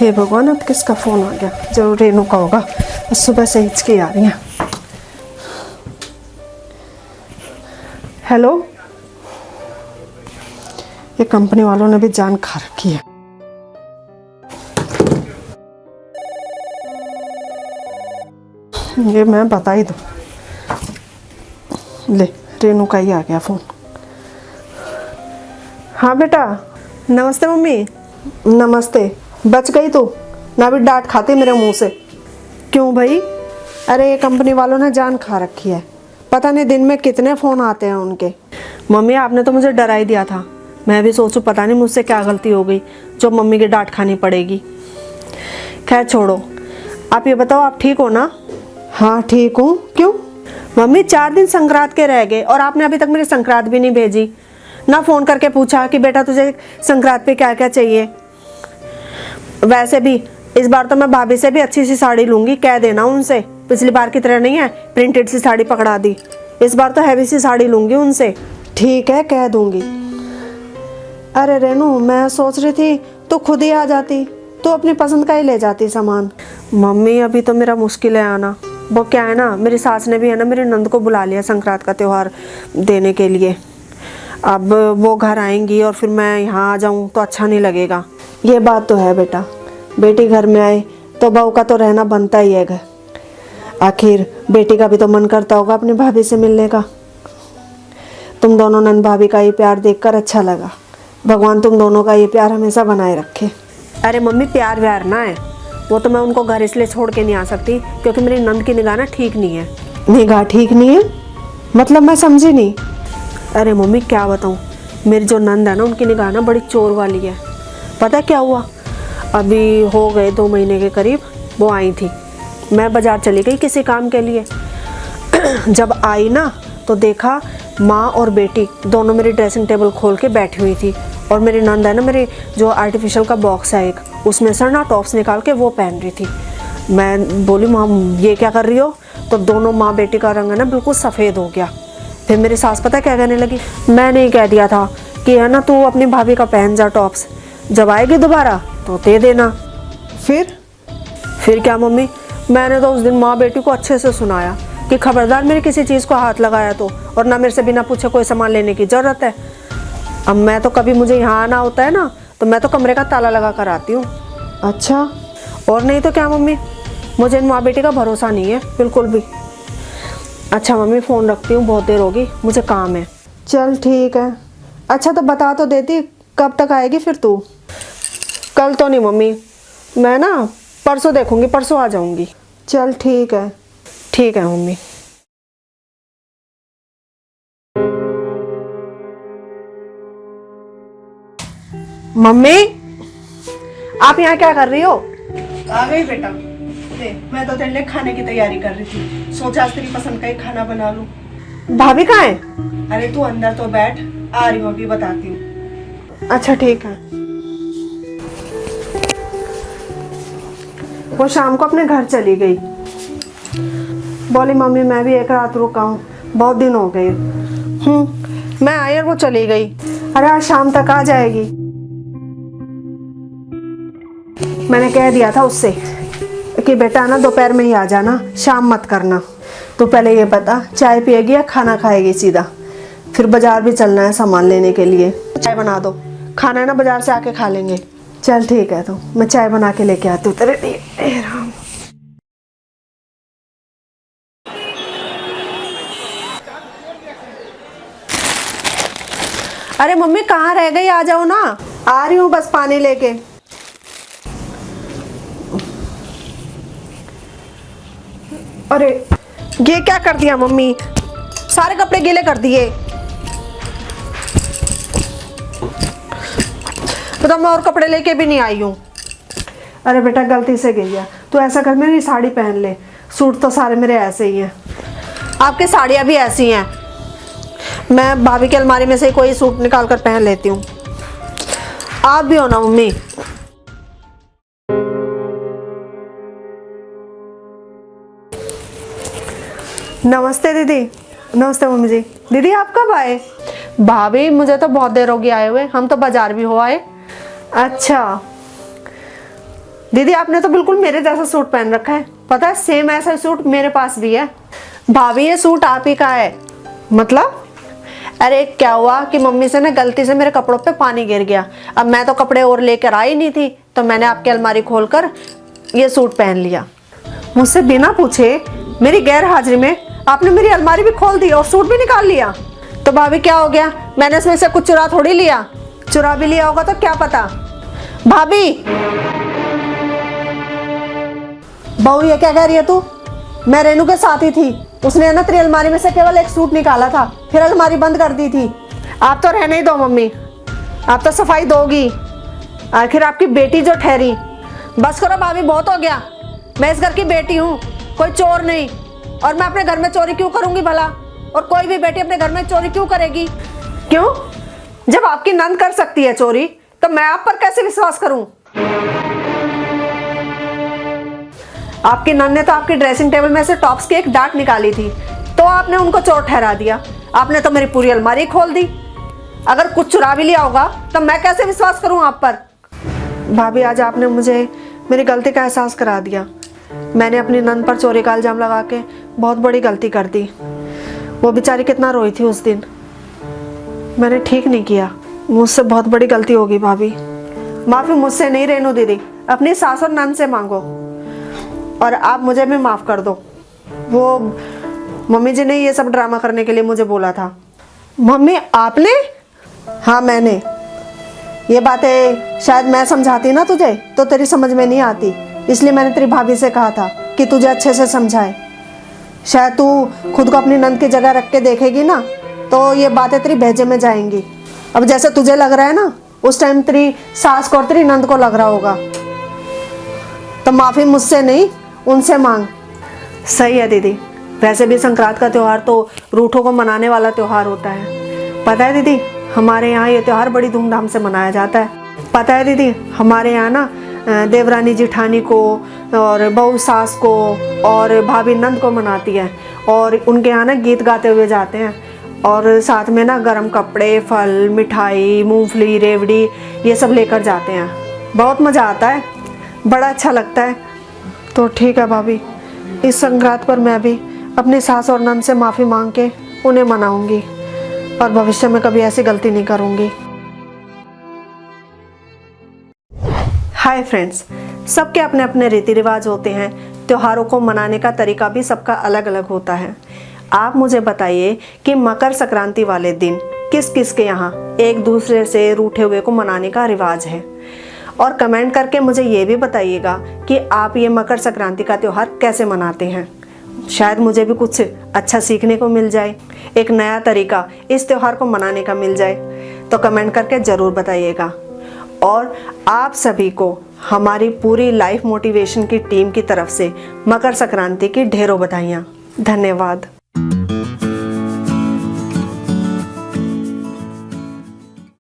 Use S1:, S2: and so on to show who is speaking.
S1: हे भगवान, अब किसका फ़ोन आ गया? जरूर रेनू का होगा, सुबह से हिचकी आ रही है। हेलो, ये कंपनी वालों ने भी जान खा रखी है। ये मैं बता ही दूँ। ले, रेनू का ही आ गया फ़ोन। हाँ बेटा। नमस्ते मम्मी। नमस्ते। बच गई तू, ना भी डांट खाती मेरे मुंह से। क्यों भाई? अरे ये कंपनी वालों ने जान खा रखी है, पता नहीं दिन में कितने फ़ोन आते हैं उनके। मम्मी आपने तो मुझे डरा ही दिया था। मैं भी सोचूं पता नहीं मुझसे क्या गलती हो गई जो मम्मी की डांट खानी पड़ेगी। खैर छोड़ो, आप ये बताओ आप ठीक हो ना? हाँ ठीक हूँ। क्यों? मम्मी 4 दिन संक्रांत के रह गए और आपने अभी तक मेरी संक्रांत भी नहीं भेजी, ना फ़ोन करके पूछा कि बेटा तुझे संक्रांत पे क्या क्या चाहिए। वैसे भी इस बार तो मैं भाभी से भी अच्छी सी साड़ी लूँगी, कह देना उनसे। पिछली बार की तरह नहीं है प्रिंटेड सी साड़ी पकड़ा दी, इस बार तो हैवी सी साड़ी लूँगी उनसे। ठीक है, कह दूँगी। अरे रेनू, मैं सोच रही थी तो खुद ही आ जाती, तो अपनी पसंद का ही ले जाती सामान। मम्मी अभी तो मेरा मुश्किल है आना। वो क्या है ना, मेरी सास ने भी है ना मेरी नंद को बुला लिया संक्रांत का त्यौहार देने के लिए। अब वो घर आएंगी और फिर मैं यहाँ आ जाऊँ तो अच्छा नहीं लगेगा। ये बात तो है बेटा, बेटी घर में आए तो बहू का तो रहना बनता ही है घर। आखिर बेटी का भी तो मन करता होगा अपनी भाभी से मिलने का। तुम दोनों नंद भाभी का ये प्यार देखकर अच्छा लगा। भगवान तुम दोनों का ये प्यार हमेशा बनाए रखे। अरे मम्मी, प्यार व्यार ना है, वो तो मैं उनको घर इसलिए छोड़ के नहीं आ सकती क्योंकि मेरी नंद की निगाह ना ठीक नहीं है। निगाह ठीक नहीं है मतलब? मैं समझी नहीं। अरे मम्मी क्या बताऊँ, मेरी जो नंद है ना उनकी निगाह ना बड़ी चोर वाली है। पता क्या हुआ, अभी हो गए 2 महीने के करीब वो आई थी। मैं बाज़ार चली गई किसी काम के लिए। जब आई ना तो देखा माँ और बेटी दोनों मेरी ड्रेसिंग टेबल खोल के बैठी हुई थी और मेरी नंद है ना मेरे जो आर्टिफिशियल का बॉक्स है एक, उसमें से ना टॉप्स निकाल के वो पहन रही थी। मैं बोली माँ ये क्या कर रही हो? तो दोनों माँ बेटी का रंग है ना बिल्कुल सफ़ेद हो गया। फिर मेरी सास पता क्या कहने लगी, मैंने ही कह दिया था कि है ना तू अपनी भाभी का पहन जा टॉप्स, जब आएगी दोबारा तो दे देना। फिर क्या मम्मी, मैंने तो उस दिन माँ बेटी को अच्छे से सुनाया कि खबरदार मेरी किसी चीज़ को हाथ लगाया तो, और ना मेरे से बिना पूछे कोई सामान लेने की ज़रूरत है। अब मैं तो कभी मुझे यहाँ आना होता है ना तो मैं तो कमरे का ताला लगा कर आती हूँ। अच्छा, और नहीं तो क्या मम्मी, मुझे इन माँ बेटी का भरोसा नहीं है बिल्कुल भी। अच्छा मम्मी फ़ोन रखती हूँ, बहुत देर होगी, मुझे काम है। चल ठीक है। अच्छा तो बता तो देती कब तक आएगी फिर तू? कल तो नहीं मम्मी, मैं ना परसों देखूँगी, परसों आ जाऊँगी। चल ठीक है। ठीक है मम्मी। मम्मी आप यहाँ क्या कर रही हो? आ गई बेटा। मैं तो तेरे लिए खाने की तैयारी कर रही थी, सोचा आज तेरी पसंद का ही खाना बना लूं। भाभी कहाँ है? अरे तू अंदर तो बैठ, आ रही हूँ अभी बताती हूँ। अच्छा ठीक है। वो शाम को अपने घर चली गई, बोली मम्मी मैं भी एक रात रुका हूँ, बहुत दिन हो गए। मैं आई और वो चली गई। अरे आज शाम तक आ जाएगी। मैंने कह दिया था उससे कि बेटा ना दोपहर में ही आ जाना, शाम मत करना। तो पहले ये बता चाय पिएगी या खाना खाएगी सीधा? फिर बाजार भी चलना है सामान लेने के लिए। चाय बना दो, खाना है ना बाजार से आके खा लेंगे। चल ठीक है, तो मैं चाय बना के लेके आती हूँ तेरे लिए। राम। अरे मम्मी कहाँ रह गई, आ जाओ ना। आ रही हूँ बस पानी लेके। अरे ये क्या कर दिया मम्मी, सारे कपड़े गीले कर दिए। तो मैं और कपड़े लेके भी नहीं आई हूँ। अरे बेटा गलती से गई है, तू ऐसा कर मेरी साड़ी पहन ले। सूट तो सारे मेरे ऐसे ही हैं, आपकी साड़ियाँ भी ऐसी हैं। मैं भाभी की अलमारी में से कोई सूट निकाल कर पहन लेती हूँ। आप भी हो ना मम्मी। नमस्ते दीदी। नमस्ते मम्मी जी। दीदी आप कब आए? भाभी मुझे तो बहुत देर हो गई आए हुए, हम तो बाजार भी हो आए। अच्छा दीदी आपने तो बिल्कुल मेरे जैसा सूट पहन रखा है। पता है सेम ऐसा सूट मेरे पास भी है। भाभी ये सूट आप ही का है। मतलब? अरे क्या हुआ कि मम्मी से ना गलती से मेरे कपड़ों पे पानी गिर गया। अब मैं तो कपड़े और लेकर आई नहीं थी, तो मैंने आपकी अलमारी खोलकर ये सूट पहन लिया। मुझसे बिना पूछे मेरी गैर हाजिरी में आपने मेरी अलमारी भी खोल दी और सूट भी निकाल लिया। तो भाभी क्या हो गया? मैंने इसमें से कुछ चुरा थोड़ी लिया। चुरा भी लिया होगा तो क्या पता। भाभी, बहू ये क्या कह रही है तू? मैं रेनू के साथ ही थी, उसने ना तेरी अलमारी में से केवल एक सूट निकाला था, फिर अलमारी बंद कर दी थी। आप तो रहने ही दो मम्मी, आप तो सफाई दोगी, आखिर आपकी बेटी जो ठहरी। बस करो भाभी, बहुत हो गया। मैं इस घर की बेटी हूँ, कोई चोर नहीं। और मैं अपने घर में चोरी क्यों करूंगी भला? और कोई भी बेटी अपने घर में चोरी क्यों करेगी? क्यों? जब आपकी नंद कर सकती है चोरी, तो मैं आप पर कैसे विश्वास करूं? आपकी नंद ने तो आपकी ड्रेसिंग टेबल में से टॉप्स की एक डाट निकाली थी, तो आपने उनको चोर ठहरा दिया। आपने तो मेरी पूरी अलमारी खोल दी। अगर कुछ चुरा भी लिया होगा तो मैं कैसे विश्वास करूं आप पर? भाभी आज आपने मुझे मेरी गलती का एहसास करा दिया। मैंने अपनी नंद पर चोरी का इल्जाम लगा के बहुत बड़ी गलती कर दी। वो बेचारी कितना रोई थी उस दिन। मैंने ठीक नहीं किया, मुझसे बहुत बड़ी गलती होगी भाभी। माफी मुझसे नहीं रेनू दीदी, अपनी सास और नंद से मांगो और आप मुझे भी माफ कर दो। वो मम्मी जी ने ये सब ड्रामा करने के लिए मुझे बोला था। मम्मी आपने? हाँ मैंने। ये बातें शायद मैं समझाती ना तुझे तो तेरी समझ में नहीं आती, इसलिए मैंने तेरी भाभी से कहा था कि तुझे अच्छे से समझाए। शायद तू खुद को अपनी नंद की जगह रख के देखेगी ना, तो ये बातें तेरी भेजे में जाएंगी। अब जैसे तुझे लग रहा है ना, उस टाइम तेरी सास को और तेरी नंद को लग रहा होगा। तो माफी मुझसे नहीं, उनसे मांग। सही है दीदी। वैसे भी संक्रांत का त्यौहार तो रूठों को मनाने वाला त्यौहार होता है। पता है दीदी, हमारे यहाँ ये त्यौहार बड़ी धूमधाम से मनाया जाता है। पता है दीदी, हमारे यहाँ ना देवरानी जिठानी को और बहू सास को और भाभी नंद को मनाती है, और उनके यहाँ ना गीत गाते हुए जाते हैं, और साथ में ना गरम कपड़े, फल, मिठाई, मूंगफली, रेवड़ी ये सब लेकर जाते हैं। बहुत मज़ा आता है, बड़ा अच्छा लगता है। तो ठीक है भाभी, इस संक्रांत पर मैं भी अपनी सास और नंद से माफ़ी मांग के उन्हें मनाऊंगी और भविष्य में कभी ऐसी गलती नहीं करूंगी। हाय फ्रेंड्स, सबके अपने अपने रीति रिवाज होते हैं। त्योहारों को मनाने का तरीका भी सबका अलग अलग होता है। आप मुझे बताइए कि मकर संक्रांति वाले दिन किस किस के यहाँ एक दूसरे से रूठे हुए को मनाने का रिवाज है, और कमेंट करके मुझे ये भी बताइएगा कि आप ये मकर संक्रांति का त्यौहार कैसे मनाते हैं। शायद मुझे भी कुछ अच्छा सीखने को मिल जाए, एक नया तरीका इस त्यौहार को मनाने का मिल जाए। तो कमेंट करके ज़रूर बताइएगा। और आप सभी को हमारी पूरी लाइफ मोटिवेशन की टीम की तरफ से मकर संक्रांति की ढेरों बधाइयाँ। धन्यवाद।